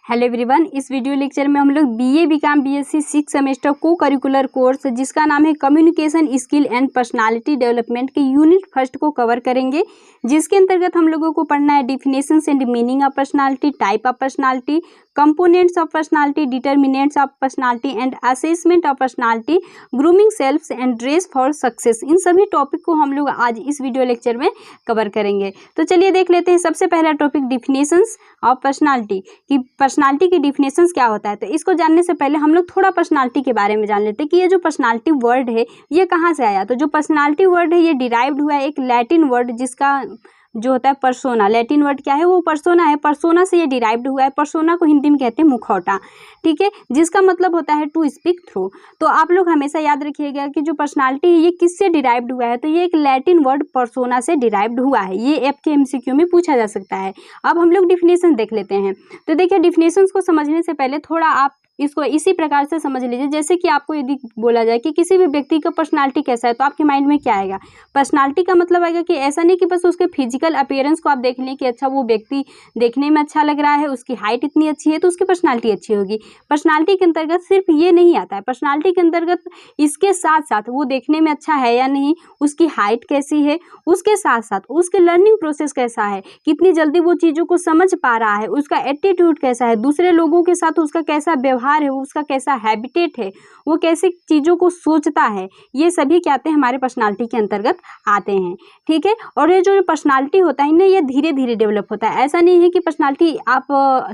Hello everyone, इस video lecture में हम लोग बीए बीकॉम बीएससी 6 सेमेस्टर को करिकुलर कोर्स जिसका नाम है communication skill and personality development के यूनिट फर्स्ट को कवर करेंगे, जिसके अंतर्गत हम लोगों को पढ़ना है definitions and meaning of personality, type of personality, components of personality, determinants of personality and assessment of personality, grooming self and dress for success. इन सभी टॉपिक को हम लोग आज इस वीडियो लेक्चर में कवर करेंगे। तो चलिए देख लेते हैं सबसे पहला टॉपिक डिफिनेशंस ऑफ पर्सनालिटी कि पर्सनालिटी की डिफिनेशंस क्या होता है। तो इसको जानने से पहले हम लोग थोड़ा पर्सनालिटी के बारे में जान लेते हैं कि ये जो पर्सनालिटी वर्ड है ये कहाँ से आया। तो जो पर्सनालिटी वर्ड है ये डिराइव्ड हुआ है एक लैटिन वर्ड जिसका जो होता है पर्सोना। लैटिन वर्ड क्या है, वो पर्सोना है। पर्सोना से ये डिराइव्ड हुआ है। पर्सोना को हिंदी में कहते हैं मुखौटा, ठीक है, जिसका मतलब होता है टू स्पीक थ्रू। तो आप लोग हमेशा याद रखिएगा कि जो पर्सनालिटी है ये किससे डिराइव्ड हुआ है। तो ये एक लैटिन वर्ड पर्सोना से डिराइव्ड हुआ है। ये आपके एमसीक्यू में पूछा जा सकता है। अब हम लोग डिफिनेशन देख लेते हैं। तो देखिए, डिफिनेशंस को समझने से पहले थोड़ा आप इसको इसी प्रकार से समझ लीजिए, जैसे कि आपको यदि बोला जाए कि किसी भी व्यक्ति का पर्सनालिटी कैसा है तो आपके माइंड में क्या आएगा। पर्सनालिटी का मतलब आएगा कि ऐसा नहीं कि बस उसके फिजिकल अपीयरेंस को आप देख लें कि अच्छा वो व्यक्ति देखने में अच्छा लग रहा है, उसकी हाइट इतनी अच्छी है तो उसकी पर्सनालिटी अच्छी होगी। पर्सनालिटी के अंतर्गत सिर्फ ये नहीं आता है। पर्सनालिटी के अंतर्गत इसके साथ साथ वो देखने में अच्छा है या नहीं, उसकी हाइट कैसी है, उसके साथ साथ उसके लर्निंग प्रोसेस कैसा है, कितनी जल्दी वो चीज़ों को समझ पा रहा है, उसका एटीट्यूड कैसा है, दूसरे लोगों के साथ उसका कैसा व्यवहार है, उसका कैसा हैबिटेट है, वो कैसे चीज़ों को सोचता है, ये सभी क्या आते हैं हमारे पर्सनालिटी के अंतर्गत आते हैं, ठीक है। और ये जो पर्सनालिटी होता है ना, ये धीरे धीरे डेवलप होता है। ऐसा नहीं है कि पर्सनालिटी आप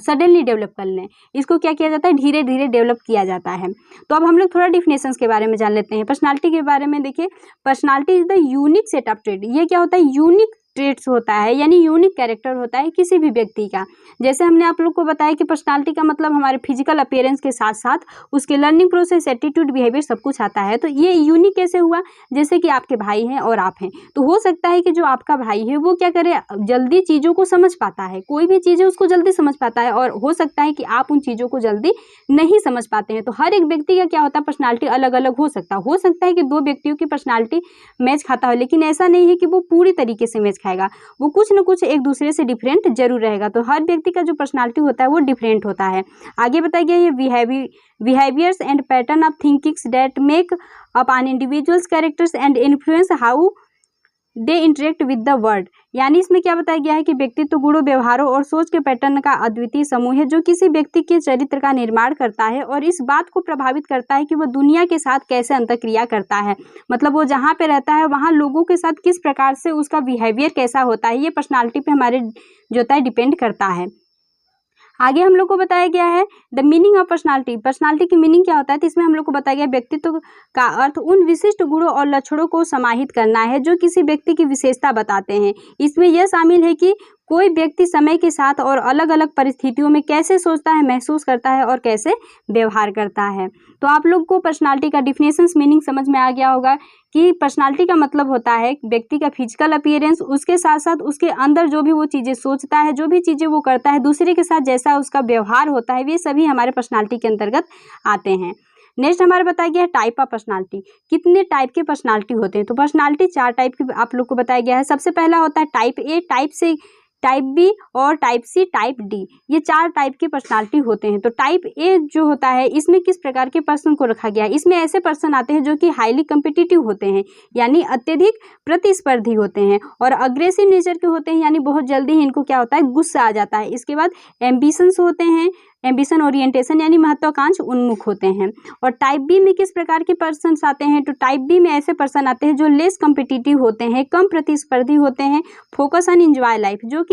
सडनली डेवलप कर लें। इसको क्या किया जाता है, धीरे धीरे डेवलप किया जाता है। तो अब हम लोग थोड़ा डिफिनेशंस के बारे में जान लेते हैं। पर्सनालिटी के बारे में देखिए, personality is the unique set of trait. ये क्या होता है, यूनिक ट्रेट्स होता है, यानी यूनिक कैरेक्टर होता है किसी भी व्यक्ति का। जैसे हमने आप लोग को बताया कि पर्सनालिटी का मतलब हमारे फिजिकल अपीयरेंस के साथ साथ उसके लर्निंग प्रोसेस, एटीट्यूड, बिहेवियर सब कुछ आता है। तो ये यूनिक कैसे हुआ, जैसे कि आपके भाई हैं और आप हैं, तो हो सकता है कि जो आपका भाई है वो क्या करे, जल्दी चीज़ों को समझ पाता है, कोई भी चीज़ है उसको जल्दी समझ पाता है, और हो सकता है कि आप उन चीज़ों को जल्दी नहीं समझ पाते हैं। तो हर एक व्यक्ति का क्या होता है, पर्सनालिटी अलग अलग हो सकता है कि दो व्यक्तियों की पर्सनालिटी मैच खाता हो, लेकिन ऐसा नहीं है कि वो पूरी तरीके से मैच खाएगा, वो कुछ न कुछ एक दूसरे से डिफरेंट जरूर रहेगा। तो हर व्यक्ति का जो पर्सनालिटी होता है वो डिफरेंट होता है। आगे बताया गया ये behaviours and pattern of thinkings that make up an individuals characters and influence how they interact with the world. यानी इसमें क्या बताया गया है कि व्यक्तित्व गुणों, व्यवहारों और सोच के पैटर्न का अद्वितीय समूह है जो किसी व्यक्ति के चरित्र का निर्माण करता है और इस बात को प्रभावित करता है कि वह दुनिया के साथ कैसे अंतःक्रिया करता है। मतलब वो जहाँ पे रहता है वहाँ लोगों के साथ किस प्रकार से उसका बिहेवियर कैसा होता है, ये पर्सनालिटी पे हमारे जो होता है डिपेंड करता है। आगे हम लोग को बताया गया है the meaning of personality. Personality की मीनिंग क्या होता है, तो इसमें हम लोग को बताया गया व्यक्तित्व का अर्थ उन विशिष्ट गुणों और लक्षणों को समाहित करना है जो किसी व्यक्ति की विशेषता बताते हैं। इसमें यह शामिल है कि कोई व्यक्ति समय के साथ और अलग अलग परिस्थितियों में कैसे सोचता है, महसूस करता है और कैसे व्यवहार करता है। तो आप लोग को पर्सनालिटी का डिफिनेशंस मीनिंग समझ में आ गया होगा कि पर्सनालिटी का मतलब होता है व्यक्ति का फिजिकल अपीयरेंस, उसके साथ साथ उसके अंदर जो भी वो चीज़ें सोचता है, जो भी चीज़ें वो करता है, दूसरे के साथ जैसा उसका व्यवहार होता है, ये सभी हमारे पर्सनालिटी के अंतर्गत आते हैं। नेक्स्ट हमारे बताया गया है टाइप ऑफ पर्सनालिटी। कितने टाइप के पर्सनालिटी होते हैं, तो पर्सनालिटी 4 टाइप की आप लोग को बताया गया है। सबसे पहला होता है टाइप ए, टाइप से टाइप बी और टाइप सी, टाइप डी। ये 4 टाइप के पर्सनालिटी होते हैं। तो टाइप ए जो होता है इसमें किस प्रकार के पर्सन को रखा गया है, इसमें ऐसे पर्सन आते हैं जो कि हाईली कम्पिटिटिव होते हैं, यानी अत्यधिक प्रतिस्पर्धी होते हैं, और अग्रेसिव नेचर के होते हैं, यानी बहुत जल्दी ही इनको क्या होता है, गुस्सा आ जाता है। इसके बाद एम्बिशंस होते हैं, एम्बिशन ओरिएंटेशन यानी महत्वाकांक्षी उन्मुख होते हैं। और टाइप बी में किस प्रकार के पर्सन आते हैं, तो टाइप बी में ऐसे पर्सन आते हैं जो लेस कम्पिटिटिव होते हैं, कम प्रतिस्पर्धी होते हैं, फोकस ऑन एंजॉय लाइफ, जो कि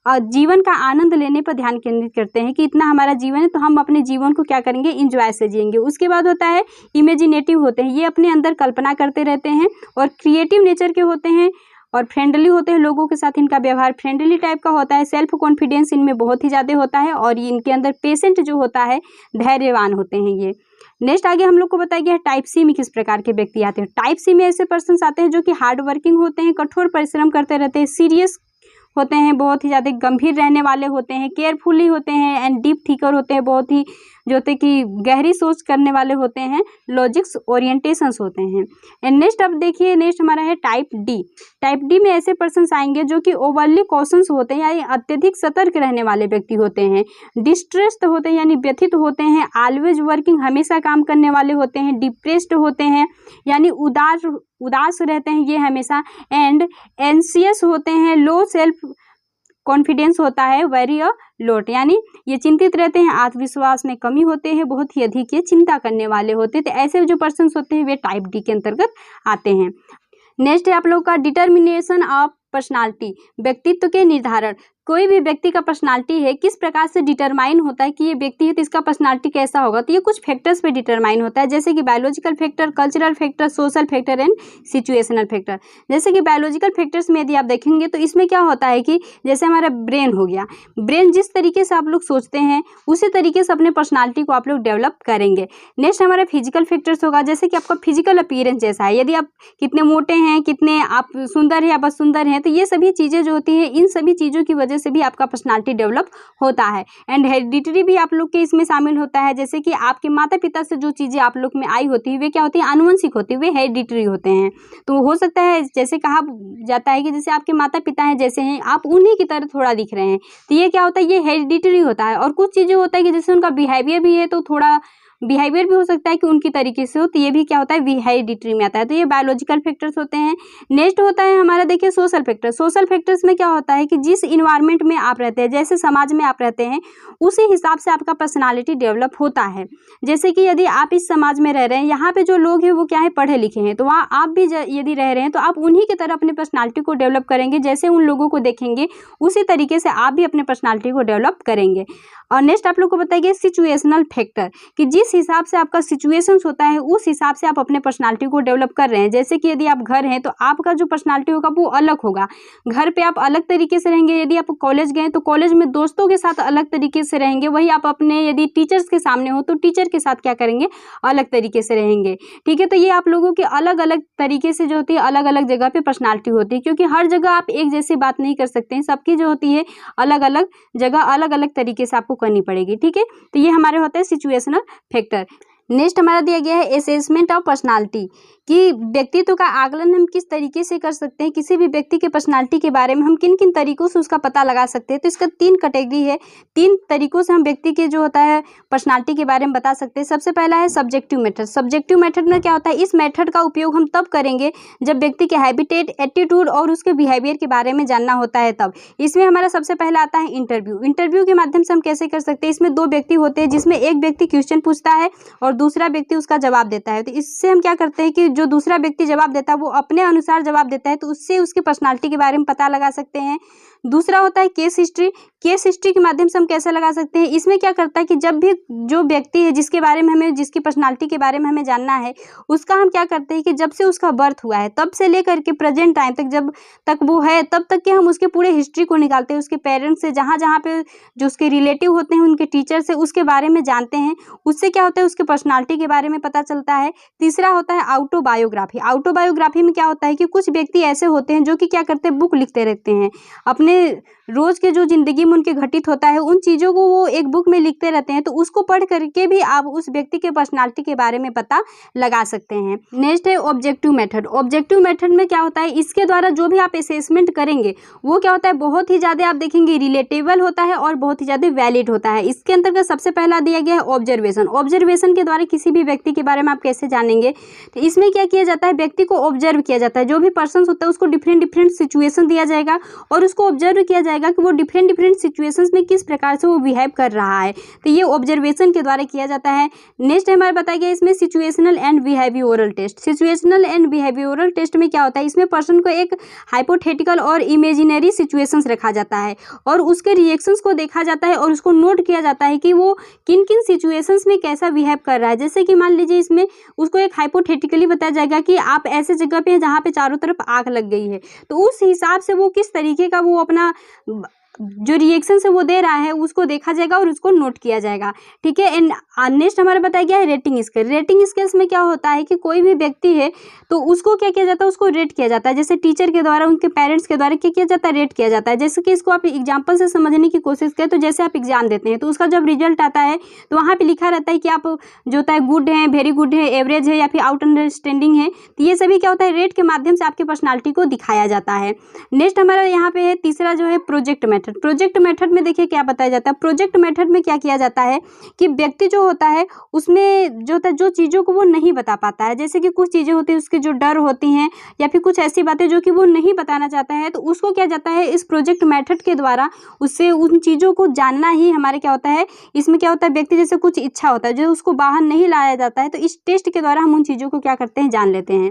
जीवन का आनंद लेने पर ध्यान केंद्रित करते हैं कि इतना हमारा जीवन है तो हम अपने जीवन को क्या करेंगे, इंजॉय से जिएंगे। उसके बाद होता है इमेजिनेटिव होते हैं, ये अपने अंदर कल्पना करते रहते हैं, और क्रिएटिव नेचर के होते हैं, और फ्रेंडली होते हैं, लोगों के साथ इनका व्यवहार फ्रेंडली टाइप का होता है। सेल्फ कॉन्फिडेंस इनमें बहुत ही ज़्यादा होता है, और इनके अंदर पेशेंट जो होता है, धैर्यवान होते हैं ये। नेक्स्ट आगे हम लोग को बताया गया है टाइप सी में किस प्रकार के व्यक्ति आते हैं। टाइप सी में ऐसे पर्सन आते हैं जो कि हार्ड वर्किंग होते हैं, कठोर परिश्रम करते रहते हैं, सीरियस होते हैं, बहुत ही ज़्यादा गंभीर रहने वाले होते हैं, केयरफुली होते हैं एंड डीप थिंकर होते हैं, बहुत ही जो होते हैं कि गहरी सोच करने वाले होते हैं, लॉजिक्स ओरिएंटेशंस होते हैं। एंड नेक्स्ट अब देखिए, नेक्स्ट हमारा है टाइप डी। टाइप डी में ऐसे पर्सन्स आएंगे जो कि ओवरली कॉशंस होते हैं, यानी अत्यधिक सतर्क रहने वाले व्यक्ति होते हैं, डिस्ट्रेस्ड होते हैं यानी व्यथित होते हैं, ऑलवेज वर्किंग हमेशा काम करने वाले होते हैं, डिप्रेस्ड होते हैं यानी उदास रहते हैं ये हमेशा, एंड एंसियस होते हैं, लो सेल्फ कॉन्फिडेंस होता है, वेरी अ लोट यानी ये चिंतित रहते हैं, आत्मविश्वास में कमी होते हैं, बहुत ही अधिक ये चिंता करने वाले होते हैं। तो ऐसे जो पर्सन्स होते हैं वे टाइप डी के अंतर्गत आते हैं। नेक्स्ट है आप लोग का डिटर्मिनेशन ऑफ पर्सनालिटी, व्यक्तित्व के निर्धारण। कोई भी व्यक्ति का पर्सनालिटी है किस प्रकार से डिटरमाइन होता है कि ये व्यक्ति है तो इसका पर्सनालिटी कैसा होगा, तो ये कुछ फैक्टर्स पे डिटरमाइन होता है, जैसे कि biological factor, cultural factor, social factor and situational factor. जैसे कि बायोलॉजिकल फैक्टर्स में यदि आप देखेंगे तो इसमें क्या होता है कि जैसे हमारा ब्रेन हो गया, ब्रेन जिस तरीके से आप लोग सोचते हैं उसी तरीके से अपने पर्सनालिटी को आप लोग डेवलप करेंगे। नेक्स्ट हमारा फिजिकल फैक्टर्स होगा, जैसे कि आपका फिजिकल अपीयरेंस जैसा है, यदि आप कितने मोटे हैं, कितने आप सुंदर हैं या बस सुंदर हैं, तो ये सभी चीज़ें जो होती हैं इन सभी चीज़ों की वजह से भी आपका पर्सनालिटी डेवलप होता है। एंड हेरिडिटरी भी आप लोग के इसमें शामिल होता है, जैसे कि आपके माता पिता से जो चीज़ें आप लोग में आई होती है वे क्या होती है, आनुवंशिक होती है, वे हेरिडिटरी होते हैं। तो हो सकता है जैसे कहा जाता है कि जैसे आपके माता पिता हैं जैसे हैं आप उन्हीं की तरह थोड़ा दिख रहे हैं, तो ये क्या होता है, ये हेरिडिटरी होता है। और कुछ चीज़ें होता है कि जैसे उनका बिहेवियर भी है तो थोड़ा बिहेवियर भी हो सकता है कि उनकी तरीके से हो, तो ये भी क्या होता है हेरिडिटरी में आता है। तो ये बायोलॉजिकल फैक्टर्स होते हैं। नेक्स्ट होता है हमारा देखिए सोशल फैक्टर। सोशल फैक्टर्स में क्या होता है कि जिस इन्वायरमेंट में आप रहते हैं, जैसे समाज में आप रहते हैं उसी हिसाब से आपका पर्सनालिटी डेवलप होता है। जैसे कि यदि आप इस समाज में रह रहे हैं, यहाँ पे जो लोग हैं वो क्या है, पढ़े लिखे हैं, तो वहाँ आप भी यदि रह रहे हैं तो आप उन्हीं की तरह अपने पर्सनालिटी को डेवलप करेंगे, जैसे उन लोगों को देखेंगे उसी तरीके से आप भी अपने पर्सनालिटी को डेवलप करेंगे। और नेक्स्ट आप लोग को बताइए सिचुएशनल फैक्टर, कि जिस हिसाब से आपका सिचुएशंस होता है उस हिसाब से आप अपने पर्सनालिटी को डेवलप कर रहे हैं। जैसे कि यदि आप घर हैं तो आपका जो पर्सनालिटी होगा वो अलग होगा, घर पे आप अलग तरीके से रहेंगे। यदि आप कॉलेज गए तो कॉलेज में दोस्तों के साथ अलग तरीके से रहेंगे, वही आप अपने यदि टीचर्स के सामने हो तो टीचर के साथ क्या करेंगे, अलग तरीके से रहेंगे। ठीक है, तो ये आप लोगों के अलग अलग तरीके से जो होती है अलग अलग जगह पे पर्सनालिटी होती है, क्योंकि हर जगह आप एक जैसी बात नहीं कर सकते हैं, सबकी जो होती है अलग अलग जगह अलग अलग तरीके से आपको करनी पड़ेगी। ठीक है, तो ये हमारे होते हैं सिचुएशनल फैक्टर। नेक्स्ट हमारा दिया गया है असेसमेंट ऑफ पर्सनालिटी, कि व्यक्तित्व का आकलन हम किस तरीके से कर सकते हैं, किसी भी व्यक्ति के पर्सनालिटी के बारे में हम किन किन तरीकों से उसका पता लगा सकते हैं। तो इसका 3 कैटेगरी है, 3 तरीकों से हम व्यक्ति के जो होता है पर्सनालिटी के बारे में बता सकते हैं। सबसे पहला है सब्जेक्टिव मेथड। सब्जेक्टिव मेथड में क्या होता है, इस मेथड का उपयोग हम तब करेंगे जब व्यक्ति के हैबिटेट, एटीट्यूड और उसके बिहेवियर के बारे में जानना होता है तब। इसमें हमारा सबसे पहला आता है इंटरव्यू। इंटरव्यू के माध्यम से हम कैसे कर सकते हैं, इसमें 2 व्यक्ति होते हैं जिसमें एक व्यक्ति क्वेश्चन पूछता है और दूसरा व्यक्ति उसका जवाब देता है। तो इससे हम क्या करते हैं कि जो दूसरा व्यक्ति जवाब देता है वो अपने अनुसार जवाब देता है, तो उससे उसकी पर्सनालिटी के बारे में पता लगा सकते हैं। दूसरा होता है केस हिस्ट्री। केस हिस्ट्री के माध्यम से हम कैसे लगा सकते हैं, इसमें क्या करता है कि जब भी जो व्यक्ति है जिसके बारे में हमें, जिसकी पर्सनालिटी के बारे में हमें जानना है, उसका हम क्या करते हैं कि जब से उसका बर्थ हुआ है तब से लेकर के प्रेजेंट टाइम तक, जब तक वो है तब तक के हम उसके पूरे हिस्ट्री को निकालते हैं, उसके पेरेंट्स से, जहाँ जहाँ पे जो उसके रिलेटिव होते हैं, उनके टीचर से उसके बारे में जानते हैं। उससे क्या होता है, उसके पर्सनालिटी के बारे में पता चलता है। तीसरा होता है ऑटोबायोग्राफी। ऑटोबायोग्राफी में क्या होता है कि कुछ व्यक्ति ऐसे होते हैं जो कि क्या करते हैं, बुक लिखते रहते हैं, अपने रोज के जो जिंदगी में उनके घटित होता है उन चीज़ों को वो एक बुक में लिखते रहते हैं, तो उसको पढ़ करके भी आप उस व्यक्ति के पर्सनालिटी के बारे में पता लगा सकते हैं। नेक्स्ट है ऑब्जेक्टिव मेथड। ऑब्जेक्टिव मेथड में क्या होता है, इसके द्वारा जो भी आप असेसमेंट करेंगे वो क्या होता है, बहुत ही ज़्यादा आप देखेंगे रिलेटेबल होता है और बहुत ही ज़्यादा वैलिड होता है। इसके अंतर्गत सबसे पहला दिया गया है ऑब्जर्वेशन। ऑब्जर्वेशन के द्वारा किसी भी व्यक्ति के बारे में आप कैसे जानेंगे, तो इसमें क्या किया जाता है, व्यक्ति को ऑब्जर्व किया जाता है। जो भी पर्सन होता है उसको डिफरेंट डिफरेंट सिचुएशन दिया जाएगा और उसको ऑब्जर्व किया जाएगा कि वो डिफरेंट डिफरेंट सिचुएशंस में किस प्रकार से वो बिहेव कर रहा है, तो ये ऑब्जर्वेशन के द्वारा किया जाता है। नेक्स्ट हमारे बताया गया इसमें situational and behavioural test. Situational and behavioural test में क्या होता है, इसमें पर्सन को एक हाइपोथेटिकल और इमेजिनरी सिचुएशंस रखा जाता है और उसके रिएक्शंस को देखा जाता है और उसको नोट किया जाता है कि वो किन किन सिचुएशंस में कैसा बिहेव कर रहा है। जैसे कि मान लीजिए इसमें उसको एक हाइपोथेटिकली बताया जाएगा कि आप ऐसे जगह पे हैं जहाँ पे चारों तरफ आग लग गई है, तो उस हिसाब से वो किस तरीके का वो अपना जो रिएक्शन से वो दे रहा है उसको देखा जाएगा और उसको नोट किया जाएगा। ठीक है। एंड नेक्स्ट हमारा बताया गया है रेटिंग स्केल। रेटिंग स्केल्स में क्या होता है कि कोई भी व्यक्ति है तो उसको क्या किया जाता है, उसको रेट किया जाता है। जैसे टीचर के द्वारा, उनके पेरेंट्स के द्वारा क्या किया जाता है, रेट किया जाता है। जैसे कि इसको आप एग्जाम्पल से समझने की कोशिश करें तो जैसे आप एग्जाम देते हैं तो उसका जब रिजल्ट आता है तो वहाँ पे लिखा रहता है कि आप जो होता है गुड है, वेरी गुड है, एवरेज है या फिर आउट अंडरस्टैंडिंग है। तो ये सभी क्या होता है, रेट के माध्यम से आपकी पर्सनालिटी को दिखाया जाता है। नेक्स्ट हमारा यहाँ पे है तीसरा जो है प्रोजेक्ट मेथड। प्रोजेक्ट मेथड में देखिए क्या बताया जाता है। प्रोजेक्ट मेथड में क्या किया जाता है कि व्यक्ति जो होता है उसमें जो होता है जो चीज़ों को वो नहीं बता पाता है, जैसे कि कुछ चीज़ें होती हैं उसके जो डर होती हैं या फिर कुछ ऐसी बातें जो कि वो नहीं बताना चाहता है, तो उसको क्या जाता है इस प्रोजेक्ट मेथड के द्वारा उससे उन चीज़ों को जानना ही हमारे क्या होता है, इसमें क्या होता है व्यक्ति जैसे कुछ इच्छा होता है जो उसको बाहर नहीं लाया जाता है, तो इस टेस्ट के द्वारा हम उन चीज़ों को क्या करते हैं, जान लेते हैं।